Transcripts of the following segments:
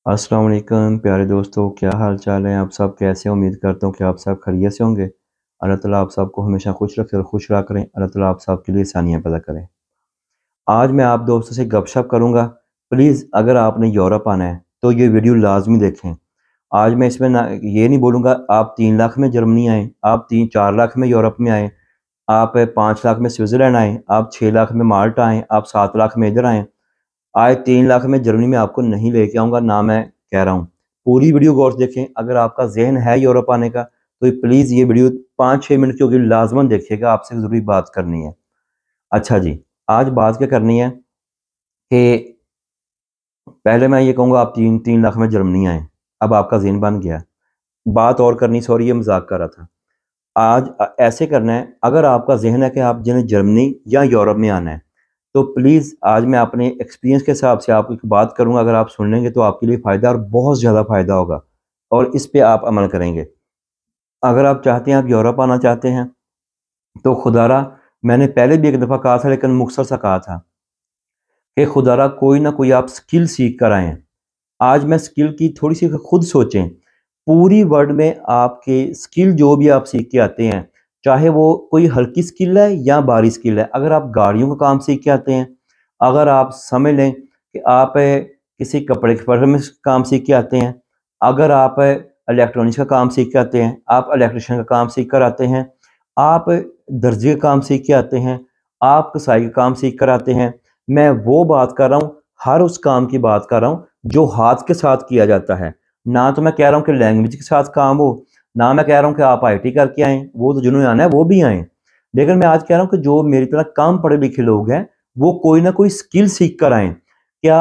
अस्सलाम वालेकुम प्यारे दोस्तों, क्या हाल चाल है। आप सब कैसे हैं? उम्मीद करता हूँ कि आप सब खैरियत से होंगे। अल्लाह ताला आप सबको हमेशा खुश रखे और खुश रहा करें। अल्लाह ताला आप सबके लिए आसानियाँ पैदा करें। आज मैं आप दोस्तों से गपशप करूँगा। प्लीज़ अगर आपने यूरोप आना है तो ये वीडियो लाजमी देखें। आज मैं इसमें ना ये नहीं बोलूँगा आप 3 लाख में जर्मनी आएँ, आप 3-4 लाख में यूरोप में आएँ, आप 5 लाख में स्विट्ज़रलैंड आएँ, आप 6 लाख में माल्टा आएँ, आप 7 लाख में इधर आएँ। आज 3 लाख में जर्मनी में आपको नहीं लेके आऊँगा, ना मैं कह रहा हूँ। पूरी वीडियो गौर से देखें। अगर आपका ज़हन है यूरोप आने का तो प्लीज़ ये वीडियो 5-6 मिनट की होगी, लाज़मन देखिएगा, आपसे ज़रूरी बात करनी है। अच्छा जी, आज बात क्या करनी है कि पहले मैं ये कहूँगा आप 3 लाख में जर्मनी आएँ। अब आपका ज़हन बन गया। बात और करनी, सॉरी ये मज़ाक कर रहा था। आज ऐसे करना है, अगर आपका ज़हन है कि आप जिन्हें जर्मनी या यूरोप में आना है तो प्लीज़ आज मैं अपने एक्सपीरियंस के हिसाब से आपको एक बात करूँगा। अगर आप सुन लेंगे तो आपके लिए फ़ायदा और बहुत ज़्यादा फ़ायदा होगा और इस पे आप अमल करेंगे। अगर आप चाहते हैं, आप यूरोप आना चाहते हैं तो खुदारा, मैंने पहले भी एक दफ़ा कहा था लेकिन मुख्तसर सा कहा था कि खुदारा कोई ना कोई आप स्किल सीख कर आएँ। आज मैं स्किल की थोड़ी-सी खुद सोचें। पूरी वर्ल्ड में आपके स्किल जो भी आप सीख के आते हैं, चाहे वो कोई हल्की स्किल है या भारी स्किल है। अगर आप गाड़ियों का काम सीख के आते हैं, अगर आप समझ लें कि आप किसी कपड़े के फर्म में काम सीख के आते हैं, अगर आप इलेक्ट्रॉनिक्स का काम सीख के आते हैं, आप इलेक्ट्रिशियन का काम सीख कर आते हैं, आप दर्जी का काम सीख के आते हैं, आप कसाई का काम सीख कर आते हैं। मैं वो बात कर रहा हूँ, हर उस काम की बात कर रहा हूँ जो हाथ के साथ किया जाता है। ना तो मैं कह रहा हूँ कि लैंग्वेज के साथ काम हो, ना मैं कह रहा हूँ कि आप आईटी करके आएँ, वो तो जिन्होंने आना है वो भी आएँ। लेकिन मैं आज कह रहा हूँ कि जो मेरी तरह कम पढ़े लिखे लोग हैं, वो कोई ना कोई स्किल सीख कर आएँ। क्या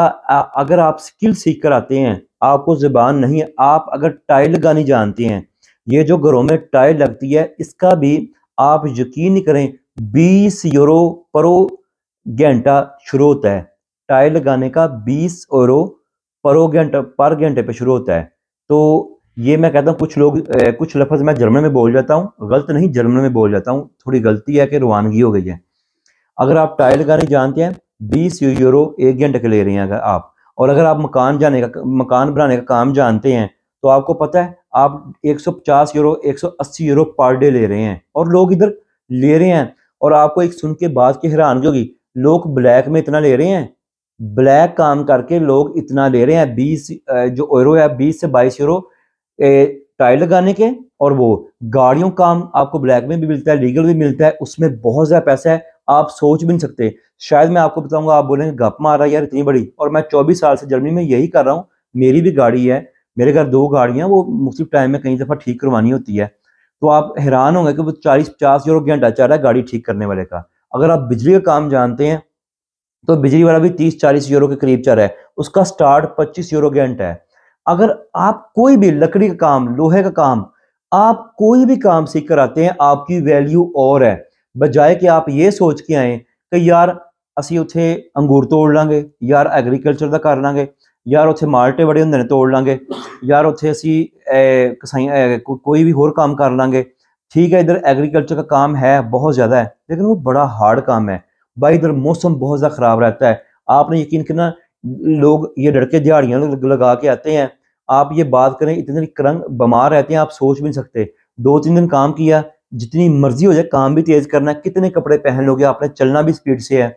अगर आप स्किल सीख कर आते हैं, आपको ज़ुबान नहीं है, आप अगर टाइल लगानी जानते हैं, ये जो घरों में टाइल लगती है, इसका भी आप यकीन नहीं करें, 20 यूरो घंटा शुरू होता है। टाइल लगाने का 20 यूरो पर घंटे पे शुरू होता है। तो ये मैं कहता हूँ, कुछ लोग कुछ लफ्ज़ मैं जर्मन में बोल जाता हूँ, गलत नहीं, जर्मन में बोल जाता हूँ, थोड़ी गलती है कि रवानगी हो गई है। अगर आप टाइल लगाने जानते हैं, 20 यूरो 1 घंटे के ले रहे हैं अगर आप। और अगर आप मकान बनाने का काम जानते हैं, तो आपको पता है आप 150 यूरो 180 यूरो पर डे ले रहे हैं, और लोग इधर ले रहे हैं। और आपको एक सुन के बात की हैरानगी होगी, लोग ब्लैक में इतना ले रहे हैं। ब्लैक काम करके लोग इतना ले रहे हैं, 20 जो यूरो है, 20 से 22 यूरो टाइल लगाने के। और वो गाड़ियों काम आपको ब्लैक में भी मिलता है, लीगल भी मिलता है, उसमें बहुत ज़्यादा पैसा है, आप सोच भी नहीं सकते। शायद मैं आपको बताऊंगा, आप बोलेंगे गप मार रहा है यार इतनी बड़ी, और मैं 24 साल से जर्मनी में यही कर रहा हूँ। मेरी भी गाड़ी है, मेरे घर 2 गाड़ियाँ, वो मुख्तलिफ टाइम में कई दफ़ा ठीक करवानी होती है। तो आप हैरान होंगे कि वो 40-50 यूरो घंटा चल रहा है गाड़ी ठीक करने वाले का। अगर आप बिजली का काम जानते हैं तो बिजली वाला भी 30-40 यूरो के करीब चल रहा है, उसका स्टार्ट 25 यूरो घंटा है। अगर आप कोई भी लकड़ी का काम, लोहे का काम, आप कोई भी काम सीख कर आते हैं, आपकी वैल्यू और है। बजाय कि आप ये सोच के आए कि यार ਅਸੀਂ ਉੱਥੇ अंगूर तोड़ ਲਾਂਗੇ, यार एग्रीकल्चर ਦਾ कर ਲਾਂਗੇ, यार ਉੱਥੇ ਮਾਲਟੇ बड़े ਹੁੰਦੇ ਨੇ ਤੋੜ ਲਾਂਗੇ, यार ਉੱਥੇ ਅਸੀਂ कोई भी और काम कर लांगे। ठीक है, इधर एग्रीकल्चर का काम है, बहुत ज़्यादा है, लेकिन वो बड़ा हार्ड काम है भाई। इधर मौसम बहुत ज़्यादा ख़राब रहता है, आपने यकीन करना, लोग ये लड़के दिहाड़ियाँ लगा के आते हैं। आप ये बात करें, इतने करंग बीमार रहते हैं, आप सोच भी नहीं सकते। 2-3 दिन काम किया, जितनी मर्जी हो जाए, काम भी तेज़ करना है, कितने कपड़े पहन लोगे, आपने चलना भी स्पीड से है,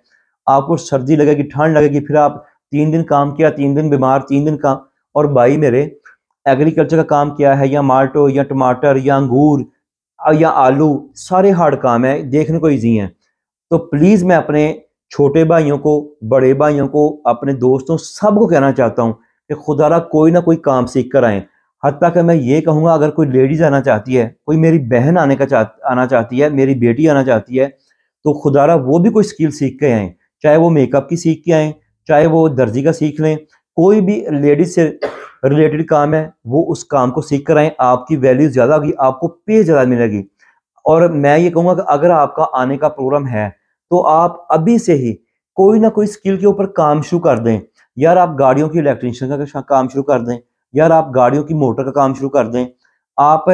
आपको सर्दी लगेगी, ठंड लगेगी, फिर आप 3 दिन काम किया, 3 दिन बीमार, 3 दिन काम। और भाई मेरे, एग्रीकल्चर का काम किया है, या माल्टो या टमाटर या अंगूर या आलू, सारे हार्ड काम है, देखने को ईजी हैं। तो प्लीज़ मैं अपने छोटे भाइयों को, बड़े भाइयों को, अपने दोस्तों, सबको कहना चाहता हूँ कि खुदारा कोई ना कोई काम सीख कर आएँ। हत्ता कि मैं ये कहूँगा, अगर कोई लेडीज़ आना चाहती है, कोई मेरी बहन आना चाहती है, मेरी बेटी आना चाहती है, तो खुदारा वो भी कोई स्किल सीख के आएँ। चाहे वो मेकअप की सीख के आएँ, चाहे वो दर्जी का सीख लें, कोई भी लेडीज़ से रिलेटेड काम है, वो उस काम को सीख कर आएँ। आपकी वैल्यू ज़्यादा होगी, आपको पे ज़्यादा मिलेगी। और मैं ये कहूँगा कि अगर आपका आने का प्रोग्राम है, तो आप अभी से ही कोई ना कोई स्किल के ऊपर काम शुरू कर दें। यार आप गाड़ियों की इलेक्ट्रीशियन का काम शुरू कर दें, यार आप गाड़ियों की मोटर का काम शुरू कर दें, आप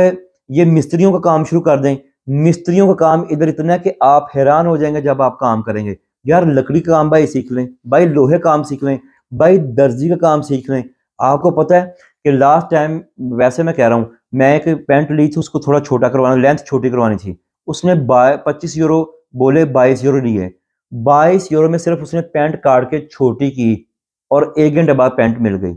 ये मिस्त्रियों का काम शुरू कर दें। मिस्त्रियों का काम इधर इतना है कि आप हैरान हो जाएंगे जब आप काम करेंगे। यार लकड़ी का काम भाई सीख लें, भाई लोहे काम सीख लें, भाई दर्जी का काम सीख लें, आपको पता है कि लास्ट टाइम, वैसे मैं कह रहा हूँ, मैं एक पैंट ली थी, उसको थोड़ा छोटा करवाना, लेंथ छोटी करवानी थी, उसने 25 यूरो बोले, 22 यूरो लिए। 22 यूरो में सिर्फ उसने पैंट काट के छोटी की और 1 घंटे बाद पैंट मिल गई।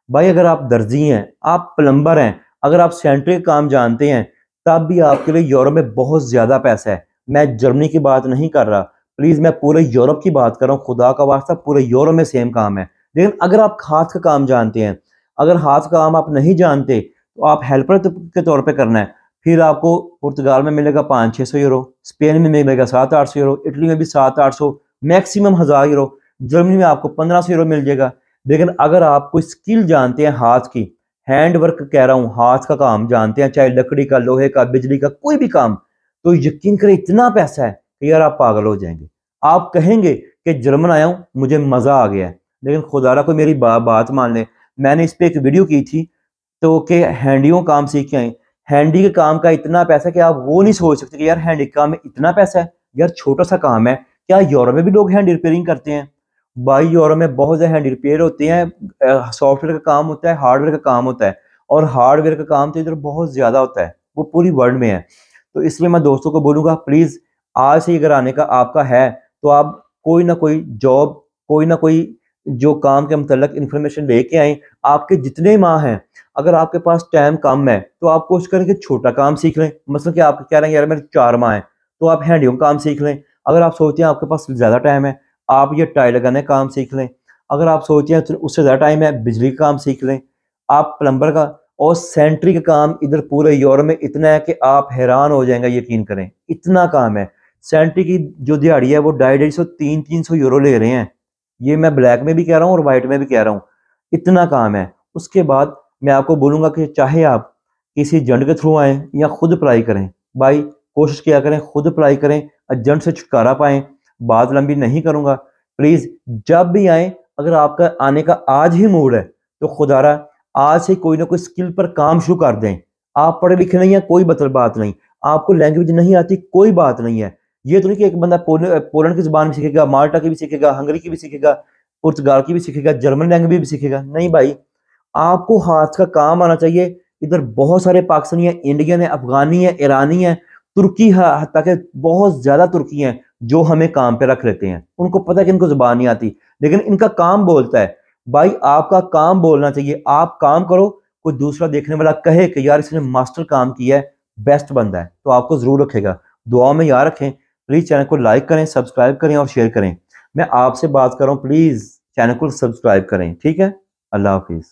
भाई अगर आप दर्जी हैं, आप प्लम्बर हैं, अगर आप सेंट्रिक काम जानते हैं, तब भी आपके लिए यूरोप में बहुत ज्यादा पैसा है। मैं जर्मनी की बात नहीं कर रहा, प्लीज मैं पूरे यूरोप की बात कर रहा हूँ, खुदा का वास्ता पूरे यूरोप में सेम काम है। लेकिन अगर आप हाथ का काम जानते हैं, अगर हाथ का काम आप नहीं जानते, तो आप हेल्पर के तौर पे करना है, फिर आपको पुर्तगाल में मिलेगा 500-600 यूरो, स्पेन में मिलेगा 700-800 यूरो, इटली में भी 700-800, मैक्सिमम 1000 यूरो, जर्मनी में आपको 1500 यूरो मिल जाएगा। लेकिन अगर आप कोई स्किल जानते हैं हाथ की, हैंड वर्क कह रहा हूँ, हाथ का काम जानते हैं, चाहे लकड़ी का, लोहे का, बिजली का, कोई भी काम, तो यकीन करें इतना पैसा है कि यार आप पागल हो जाएंगे। आप कहेंगे कि जर्मन आया हूँ, मुझे मजा आ गया है। लेकिन खुदारा को मेरी बात मान ले, मैंने इस पे एक वीडियो की थी, तो कि हैंडियों काम सीख के आए। हैंडी के काम का इतना पैसा कि आप वो नहीं सोच सकते कि यार हैंडी के काम में इतना पैसा है। यार छोटा सा काम है, क्या यूरोप में भी लोग हैंडी रिपेयरिंग करते हैं? भाई यूरोप में बहुत ज्यादा हैंडी रिपेयर होते हैं, सॉफ्टवेयर का काम होता है, हार्डवेयर का काम होता है, और हार्डवेयर का काम तो इधर बहुत ज्यादा होता है, वो पूरी वर्ल्ड में है। तो इसलिए मैं दोस्तों को बोलूंगा, प्लीज आज से अगर आने का आपका है, तो आप कोई ना कोई जॉब, कोई ना कोई जो काम के मतलब इंफॉर्मेशन लेके आए। आपके जितने माह हैं, अगर आपके पास टाइम कम है, तो आप कोशिश करें कि छोटा काम सीख लें। मतलब कि आप कह रहे हैं यार मेरे 4 माह हैं, तो आप हैंडियों का काम सीख लें। अगर आप सोचते हैं आपके पास ज्यादा टाइम है, आप ये टाइल लगाने का काम सीख लें। अगर आप सोचते हैं उससे ज्यादा टाइम है, बिजली का काम सीख लें, आप प्लम्बर का। और सेंट्री का काम इधर पूरे यूरोप में इतना है कि आप हैरान हो जाएंगे, यकीन करें, इतना काम है। सेंट्री की जो दिहाड़ी है वो 250-250, 300-300 यूरो ले रहे हैं। ये मैं ब्लैक में भी कह रहा हूँ और वाइट में भी कह रहा हूँ, इतना काम है। उसके बाद मैं आपको बोलूंगा कि चाहे आप किसी एजेंट के थ्रू आए या खुद अप्लाई करें, भाई कोशिश किया करें, खुद अप्लाई करें, एजेंट से छुटकारा पाएं। बात लंबी नहीं करूंगा, प्लीज जब भी आए, अगर आपका आने का आज ही मूड है, तो खुदारा आज से कोई ना कोई स्किल पर काम शुरू कर दें। आप पढ़े लिखे नहीं है, कोई बात नहीं, आपको लैंग्वेज नहीं आती, कोई बात नहीं है। ये तो नहीं कि एक बंदा पोलैंड की जुबान भी सीखेगा, माल्टा की भी सीखेगा, हंगरी की भी सीखेगा, पुर्तगाल की भी सीखेगा, जर्मन लैंग्वेज भी सीखेगा, नहीं भाई। आपको हाथ का काम आना चाहिए। इधर बहुत सारे पाकिस्तानी है, इंडियन है, अफगानी है, ईरानी है, तुर्की है, हत्ता के बहुत ज्यादा तुर्की हैं जो हमें काम पे रख लेते हैं। उनको पता है कि इनको जुबान नहीं आती, लेकिन इनका काम बोलता है। भाई आपका काम बोलना चाहिए, आप काम करो, कोई दूसरा देखने वाला कहे कि यार इसने मास्टर काम किया है, बेस्ट बंदा है, तो आपको जरूर रखेगा। दुआ में याद रखें। प्लीज चैनल को लाइक करें, सब्सक्राइब करें और शेयर करें। मैं आपसे बात कर रहा हूँ, प्लीज चैनल को सब्सक्राइब करें, ठीक है? अल्लाह हाफिज।